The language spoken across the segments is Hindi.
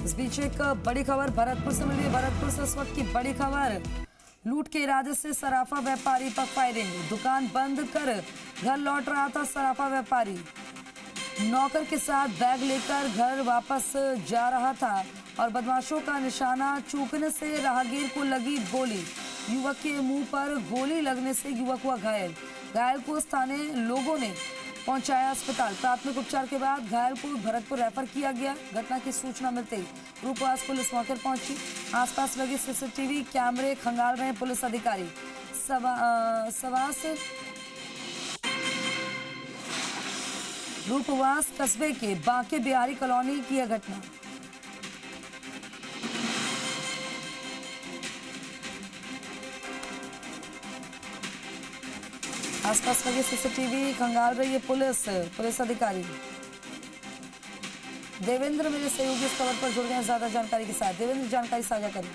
इस बीच एक बड़ी खबर भरतपुर से मिली है। भरतपुर से इस वक्त की बड़ी खबर, लूट के इरादे से सराफा व्यापारी पर फायरिंग। दुकान बंद कर घर लौट रहा था सराफा व्यापारी, नौकर के साथ बैग लेकर घर वापस जा रहा था और बदमाशों का निशाना चूकने से राहगीर को लगी गोली। युवक के मुंह पर गोली लगने से युवक हुआ घायल। घायल को स्थानीय लोगों ने पहुंचाया अस्पताल। प्राथमिक उपचार के बाद घायल को भरतपुर रेफर किया गया। घटना की सूचना मिलते ही रूपवास पुलिस मौके पर पहुंची। आसपास लगे सीसीटीवी कैमरे खंगाल रहे पुलिस अधिकारी। रूपवास कस्बे के बांके बिहारी कॉलोनी की यह घटना। आसपास लगे सीसीटीवी खंगाल रही है पुलिस अधिकारी। देवेंद्र मेरे सहयोगी इस खबर पर जुड़ गए हैं ज्यादा जानकारी के साथ। देवेंद्र, जानकारी साझा करें।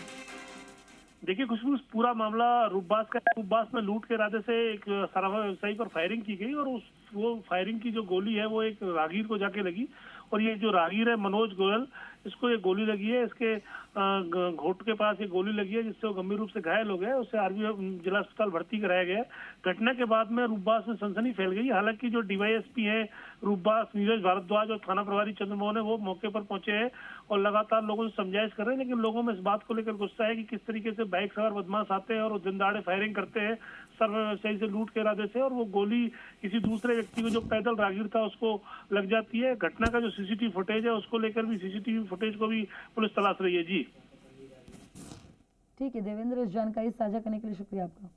देखिए खुशबू, पूरा मामला रूपबास में लूट के इरादे से एक सराफा व्यवसायी पर फायरिंग की गई और वो फायरिंग की जो गोली है वो एक राहगीर को जाके लगी। और ये जो राहगीर है मनोज गोयल, इसको ये गोली लगी है, इसके घोट के पास ये गोली लगी है जिससे वो गंभीर रूप से घायल हो गया। उसे आरबी जिला अस्पताल भर्ती कराया गया। घटना के बाद में रूपबास में सनसनी फैल गई। हालांकि जो डीवाईएसपी है रूपबास नीरज भारद्वाज और थाना प्रभारी चंद्रमोहन है वो मौके पर पहुंचे हैं और लगातार लोगों से समझाइश कर रहे हैं। लेकिन लोगों में इस बात को लेकर गुस्सा है कि किस तरीके से बाइक सवार बदमाश आते हैं और वो दिन दहाड़े फायरिंग करते हैं सर्व व्यवसायी से लूट के इरादे से, और वो गोली किसी दूसरे व्यक्ति को जो पैदल राहगीर था उसको लग जाती है। घटना का जो सीसीटीवी फुटेज है उसको लेकर भी सीसीटीवी फुटेज को भी पुलिस तलाश रही है। जी ठीक है देवेंद्र, इस जानकारी साझा करने के लिए शुक्रिया आपका।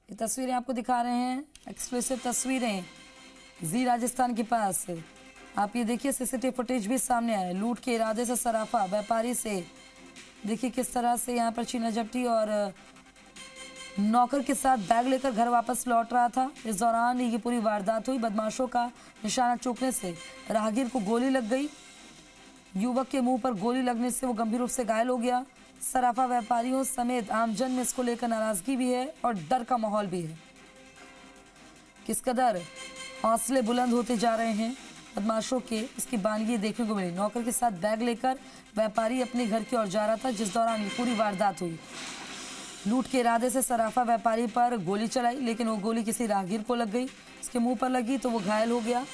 ये तस्वीरें आपको दिखा रहे हैं, एक्सक्लूसिव तस्वीरें जी राजस्थान के पास। आप ये देखिए सीसीटीवी फुटेज भी सामने आया। लूट के इरादे से सराफा व्यापारी से देखिए किस तरह से यहाँ पर छीना झपटी और नौकर के साथ बैग लेकर घर वापस लौट रहा था। इस दौरान ये पूरी वारदात हुई। बदमाशों का निशाना चूकने से राहगीर को गोली लग गई। युवक के मुंह पर गोली लगने से वो गंभीर रूप से घायल हो गया। सराफा व्यापारियों समेत आमजन में इसको लेकर नाराजगी भी है और डर का माहौल भी है। किस कदर हौसले बुलंद होते जा रहे हैं बदमाशों के, इसकी बानगी देखने को मिली। नौकर के साथ बैग लेकर व्यापारी अपने घर की ओर जा रहा था जिस दौरान ये पूरी वारदात हुई। लूट के इरादे से सराफा व्यापारी पर गोली चलाई, लेकिन वो गोली किसी राहगीर को लग गई। उसके मुंह पर लगी तो वो घायल हो गया।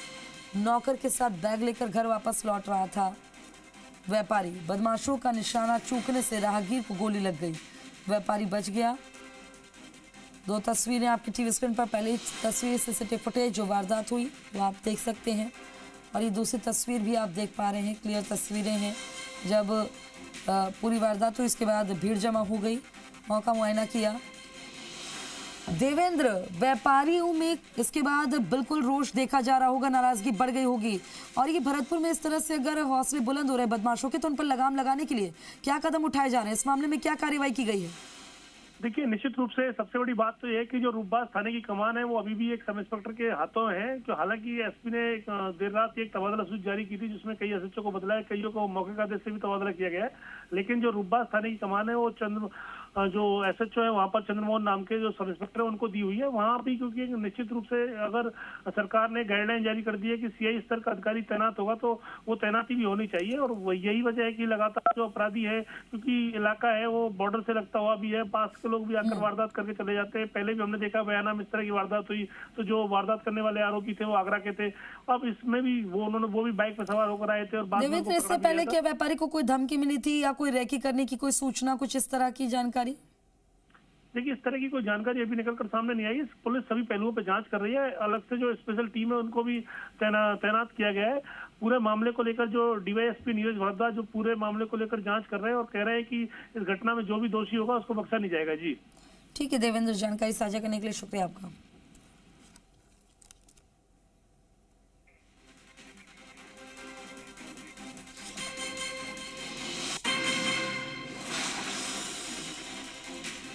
नौकर के साथ बैग लेकर घर वापस लौट रहा था व्यापारी। बदमाशों का निशाना चूकने से राहगीर को गोली लग गई। व्यापारी बच गया। दो तस्वीरें आपकी टीवी स्क्रीन पर, पहली तस्वीर सीसीटीवी फुटेज जो वारदात हुई वो आप देख सकते हैं और ये दूसरी तस्वीर भी आप देख पा रहे हैं। क्लियर तस्वीरें हैं जब पूरी वारदात हुई। इसके बाद भीड़ जमा हो गई, मौका मुआयना किया। देवेंद्र, व्यापारियों में इसके बाद बिल्कुल रोष देखा जा रहा होगा, नाराजगी बढ़ गई होगी। और ये भरतपुर में इस तरह से अगर हौसले बुलंद हो रहे बदमाशों के, तो उन पर लगाम लगाने के लिए क्या कदम उठाए जा रहे हैं? इस मामले में क्या कार्रवाई की गई है? देखिए निश्चित रूप से सबसे बड़ी बात तो यह है कि जो रूपबास थाने की कमान है वो अभी भी एक सब इंस्पेक्टर के हाथों है। जो हालांकि एसपी ने देर रात एक तबादला सूची जारी की थी जिसमें कई एसएचओ को बदला है, कईयों को मौके का आदेश से भी तबादला किया गया है। लेकिन जो रूपबास थाने की कमान है वो जो एसएचओ है वहां पर चंद्रमोहन नाम के जो सब इंस्पेक्टर है उनको दी हुई है। वहां भी क्योंकि निश्चित रूप से अगर सरकार ने गाइडलाइन जारी कर दी है कि सीआई स्तर का अधिकारी तैनात होगा तो वो तैनाती भी होनी चाहिए। और यही वजह है कि लगातार जो अपराधी है, क्योंकि इलाका है वो बॉर्डर से लगता हुआ भी है, पास के लोग भी आकर वारदात करके चले जाते हैं। पहले भी हमने देखा बयाना में इस तरह की वारदात हुई तो जो वारदात करने वाले आरोपी थे वो आगरा के थे। अब इसमें भी वो भी बाइक पर सवार होकर आए थे और बाद में इससे पहले क्या व्यापारी को कोई धमकी मिली थी या कोई रेकी करने की कोई सूचना, कुछ इस तरह की जानकारी? देखिए इस तरह की कोई जानकारी अभी निकलकर सामने नहीं आई। पुलिस सभी पहलुओं पर जांच कर रही है। अलग से जो स्पेशल टीम है उनको भी तैनात किया गया है। पूरे मामले को लेकर जो डीवाईएसपी नीरज भारद्वाज जो पूरे मामले को लेकर जांच कर रहे हैं और कह रहे हैं कि इस घटना में जो भी दोषी होगा उसको बख्शा नहीं जाएगा। जी ठीक है देवेंद्र, जानकारी साझा करने के लिए शुक्रिया आपका।